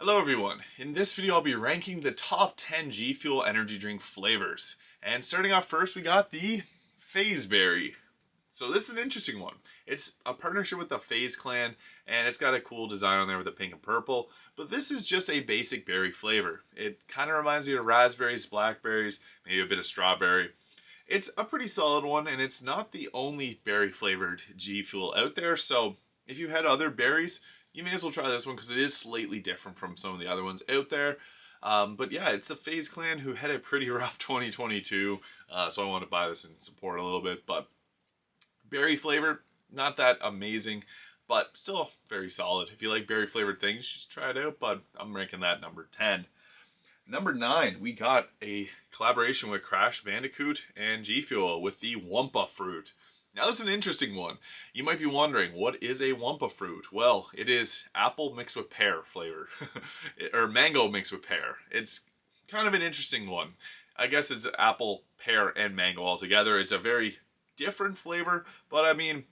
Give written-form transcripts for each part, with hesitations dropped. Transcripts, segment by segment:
Hello everyone, in this video I'll be ranking the top 10 GFUEL energy drink flavors. And starting off first we got the Phase Berry. So this is an interesting one. It's a partnership with the Phase Clan and it's got a cool design on there with the pink and purple. But this is just a basic berry flavor. It kind of reminds me of raspberries, blackberries, maybe a bit of strawberry. It's a pretty solid one and it's not the only berry flavored GFUEL out there. So if you've had other berries, you may as well try this one because it is slightly different from some of the other ones out there. But yeah, it's the FaZe Clan who had a pretty rough 2022, so I want to buy this and support a little bit. But berry flavor, not that amazing, but still very solid. If you like berry flavored things, just try it out, but I'm ranking that number 10. Number 9, we got a collaboration with Crash Bandicoot and GFUEL with the Wumpa fruit. Now this is an interesting one. You might be wondering, what is a Wumpa fruit? Well, it is apple mixed with pear flavor, or mango mixed with pear. It's kind of an interesting one. I guess it's apple, pear, and mango all together. It's a very different flavor, but I mean,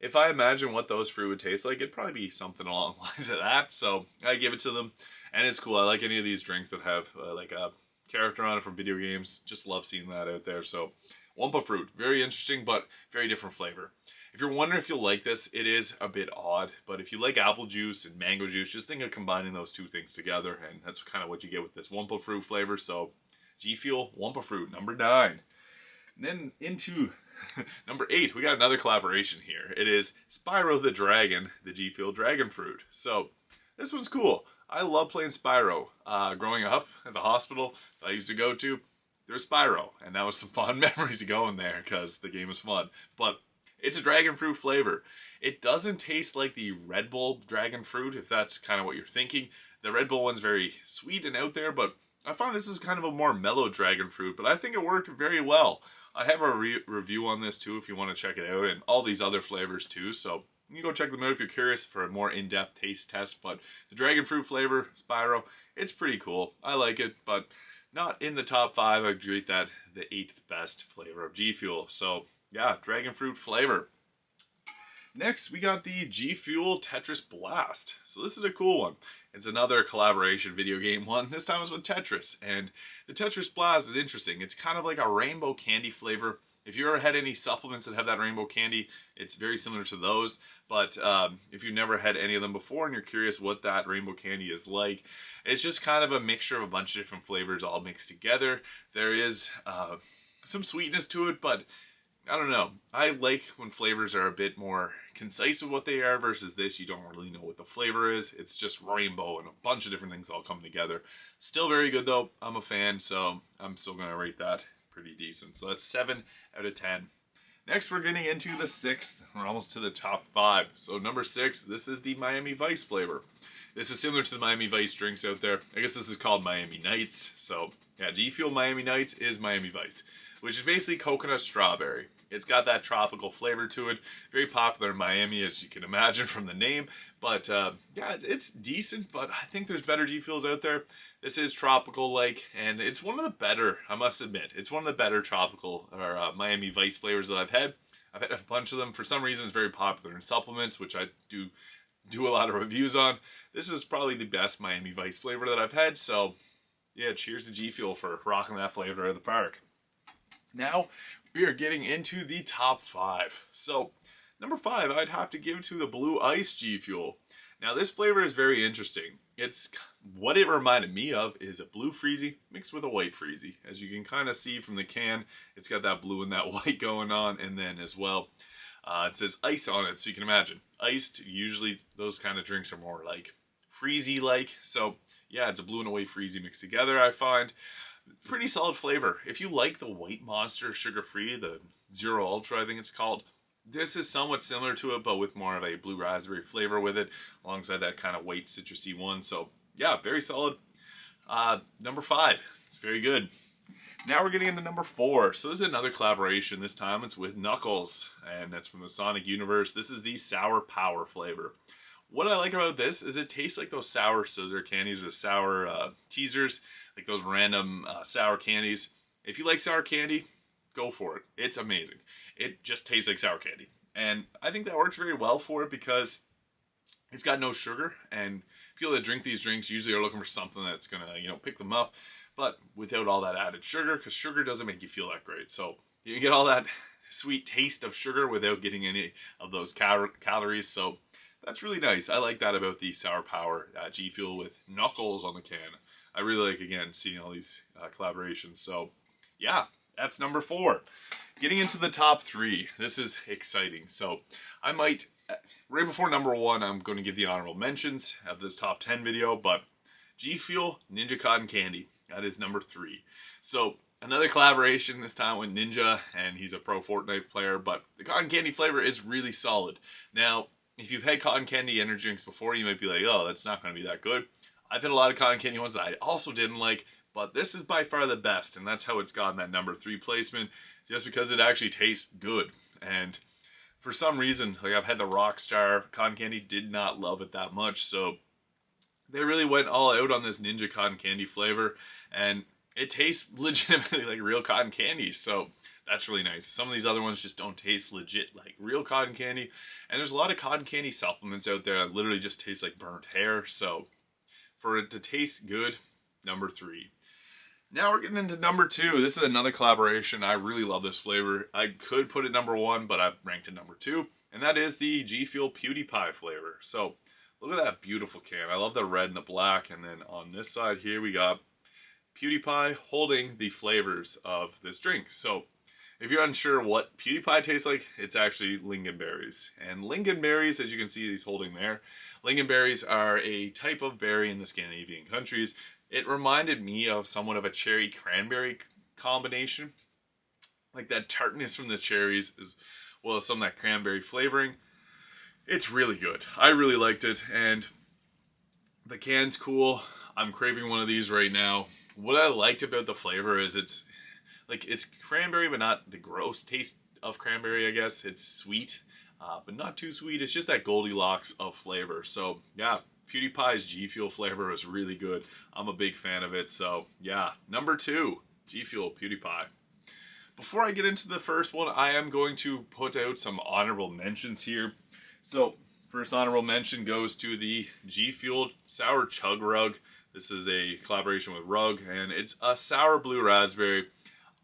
if I imagine what those fruit would taste like, it'd probably be something along the lines of that, so I give it to them, and it's cool. I like any of these drinks that have like a character on it from video games. Just love seeing that out there, so Wumpa fruit, very interesting, but very different flavor. If you're wondering if you'll like this, it is a bit odd, but if you like apple juice and mango juice, just think of combining those two things together, and that's kind of what you get with this Wumpa fruit flavor. So, GFUEL Wumpa fruit, number 9. And then into number 8, we got another collaboration here. It is Spyro the Dragon, the GFUEL Dragon Fruit. So, this one's cool. I love playing Spyro. Growing up at the hospital that I used to go to, there's Spyro, and that was some fun memories of going there because the game was fun. But it's a dragon fruit flavor. It doesn't taste like the Red Bull dragon fruit, if that's kind of what you're thinking. The Red Bull one's very sweet and out there, but I found this is kind of a more mellow dragon fruit, but I think it worked very well. I have a review on this too if you want to check it out, and all these other flavors too, so you can go check them out if you're curious for a more in-depth taste test. But the dragon fruit flavor, Spyro, it's pretty cool. I like it, but not in the top 5. I'd rate that the 8th best flavor of GFUEL. So yeah, dragon fruit flavor. Next, we got the GFUEL Tetris Blast. So this is a cool one. It's another collaboration video game one. This time it's with Tetris. And the Tetris Blast is interesting. It's kind of like a rainbow candy flavor. If you ever had any supplements that have that rainbow candy, it's very similar to those. But if you've never had any of them before and you're curious what that rainbow candy is like, it's just kind of a mixture of a bunch of different flavors all mixed together. There is some sweetness to it, but I don't know. I like when flavors are a bit more concise with what they are versus this. You don't really know what the flavor is. It's just rainbow and a bunch of different things all come together. Still very good though. I'm a fan, so I'm still going to rate that pretty decent. So that's 7 out of 10. Next, we're getting into the 6th. We're almost to the top 5. So number 6, this is the Miami Vice flavor. This is similar to the Miami Vice drinks out there. I guess this is called Miami Nights. So yeah, GFUEL Miami Nights is Miami Vice, which is basically coconut strawberry. It's got that tropical flavor to it. Very popular in Miami, as you can imagine from the name. But yeah, it's decent, but I think there's better GFUELs out there. This is tropical-like, and it's one of the better, I must admit, it's one of the better tropical or Miami Vice flavors that I've had. I've had a bunch of them. For some reason, it's very popular in supplements, which I do a lot of reviews on. This is probably the best Miami Vice flavor that I've had, so yeah, cheers to GFUEL for rocking that flavor out of the park. Now, we are getting into the top 5. So, number 5, I'd have to give to the Blue Ice GFUEL. Now, this flavor is very interesting. It's what it reminded me of is a blue freezy mixed with a white freezy. As you can kind of see from the can, it's got that blue and that white going on, and then as well, it says ice on it, so you can imagine. Iced, usually those kind of drinks are more like freezy-like. So, yeah, it's a blue and a white freezy mixed together, I find. Pretty solid flavor. If you like the White Monster sugar-free, the Zero Ultra I think it's called, this is somewhat similar to it, but with more of a blue raspberry flavor with it, alongside that kind of white citrusy one. So yeah, very solid. Number 5, it's very good. Now we're getting into number 4. So this is another collaboration. This time it's with Knuckles, and that's from the Sonic universe. This is the Sour Power flavor. What I like about this is it tastes like those sour scissor candies or sour teasers, like those random sour candies. If you like sour candy, go for it. It's amazing. It just tastes like sour candy. And I think that works very well for it because It's got no sugar, and people that drink these drinks usually are looking for something that's gonna, pick them up, but without all that added sugar, because sugar doesn't make you feel that great. So you get all that sweet taste of sugar without getting any of those calories. So that's really nice. I like that about the Sour Power G Fuel with Knuckles on the can. I really like, again, seeing all these collaborations. So yeah, that's number 4. Getting into the top 3. This is exciting. So I might, right before number 1, I'm going to give the honorable mentions of this top 10 video, but G Fuel Ninja Cotton Candy, that is number 3. So another collaboration, this time with Ninja, and he's a pro Fortnite player, but the cotton candy flavor is really solid. Now, if you've had cotton candy energy drinks before, you might be like, oh, that's not going to be that good. I've had a lot of cotton candy ones that I also didn't like, but this is by far the best, and that's how it's gotten that number 3 placement, just because it actually tastes good. And for some reason, like I've had the Rockstar cotton candy, did not love it that much, so they really went all out on this Ninja cotton candy flavor, and it tastes legitimately like real cotton candy, so that's really nice. Some of these other ones just don't taste legit like real cotton candy, and there's a lot of cotton candy supplements out there that literally just taste like burnt hair, so for it to taste good, number 3. Now we're getting into number 2. This is another collaboration. I really love this flavor. I could put it number 1, but I've ranked it number 2, and that is the G Fuel PewDiePie flavor. So look at that beautiful can. I love the red and the black, and then on this side here we got PewDiePie holding the flavors of this drink. So if you're unsure what PewDiePie tastes like, it's actually lingonberries. And lingonberries, as you can see he's holding there, lingonberries are a type of berry in the Scandinavian countries. It reminded me of somewhat of a cherry cranberry combination. Like that tartness from the cherries as well as some of that cranberry flavoring. It's really good. I really liked it, and the can's cool. I'm craving one of these right now. What I liked about the flavor is it's cranberry, but not the gross taste of cranberry, I guess. It's sweet, but not too sweet. It's just that Goldilocks of flavor. So yeah, PewDiePie's G Fuel flavor was really good. I'm a big fan of it. So yeah, number 2, G Fuel PewDiePie. Before I get into the first one, I am going to put out some honorable mentions here. So first honorable mention goes to the G Fuel Sour Chug Rug. This is a collaboration with Rug, and it's a sour blue raspberry.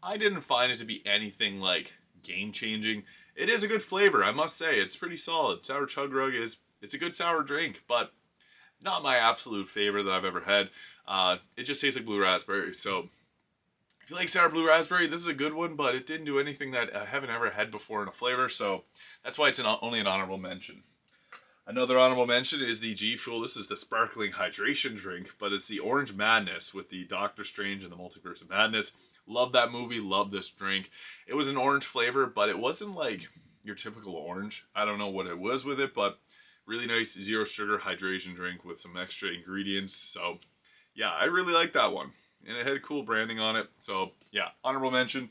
I didn't find it to be anything like game-changing. It is a good flavor, I must say. It's pretty solid. Sour Chug Rug it's a good sour drink, but not my absolute favorite that I've ever had. It just tastes like blue raspberry. So if you like sour blue raspberry, this is a good one, but it didn't do anything that I haven't ever had before in a flavor, so that's why it's only an honorable mention. Another honorable mention is the G Fuel. This is the sparkling hydration drink, but it's the Orange Madness with the Doctor Strange and the Multiverse of Madness. Love that movie, love this drink. It was an orange flavor, but it wasn't like your typical orange. I don't know what it was with it, but really nice zero sugar hydration drink with some extra ingredients. So yeah, I really like that one. And it had cool branding on it. So yeah, honorable mention.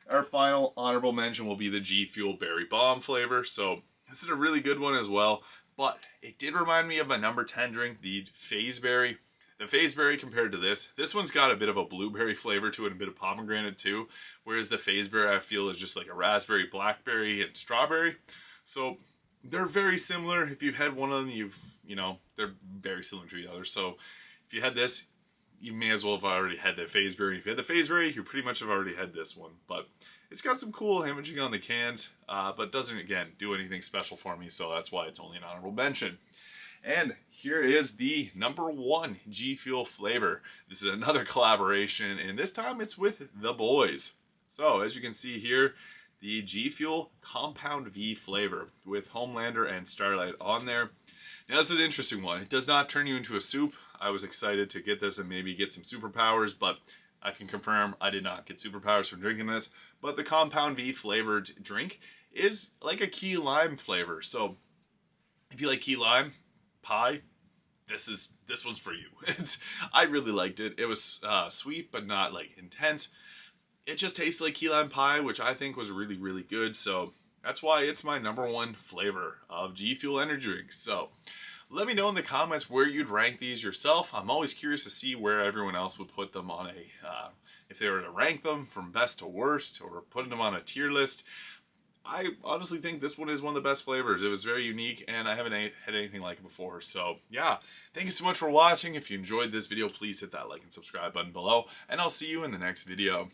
Our final honorable mention will be the G Fuel Berry Bomb flavor. So this is a really good one as well. But it did remind me of my number 10 drink, the Fazeberry. The Fazeberry compared to this one's got a bit of a blueberry flavor to it, and a bit of pomegranate too. Whereas the Fazeberry I feel is just like a raspberry, blackberry, and strawberry. So they're very similar. If you had one of them, they're very similar to each other. So if you had this, you may as well have already had the Fazeberry. If you had the Fazeberry, you pretty much have already had this one. But it's got some cool imaging on the cans, but doesn't, again, do anything special for me, so that's why it's only an honorable mention. And here is the number 1 G Fuel flavor. This is another collaboration, and this time it's with The Boys. So, as you can see here, the G Fuel Compound V flavor with Homelander and Starlight on there. Now, this is an interesting one. It does not turn you into a soup. I was excited to get this and maybe get some superpowers, but I can confirm I did not get superpowers from drinking this. But the Compound V flavored drink is like a key lime flavor. So if you like key lime pie, this one's for you. I really liked it. It was sweet, but not like intense. It just tastes like key lime pie, which I think was really, really good. So that's why it's my number 1 flavor of G Fuel Energy Drink. So let me know in the comments where you'd rank these yourself. I'm always curious to see where everyone else would put them on if they were to rank them from best to worst or putting them on a tier list. I honestly think this one is one of the best flavors. It was very unique, and I haven't had anything like it before. So yeah, thank you so much for watching. If you enjoyed this video, please hit that like and subscribe button below, and I'll see you in the next video.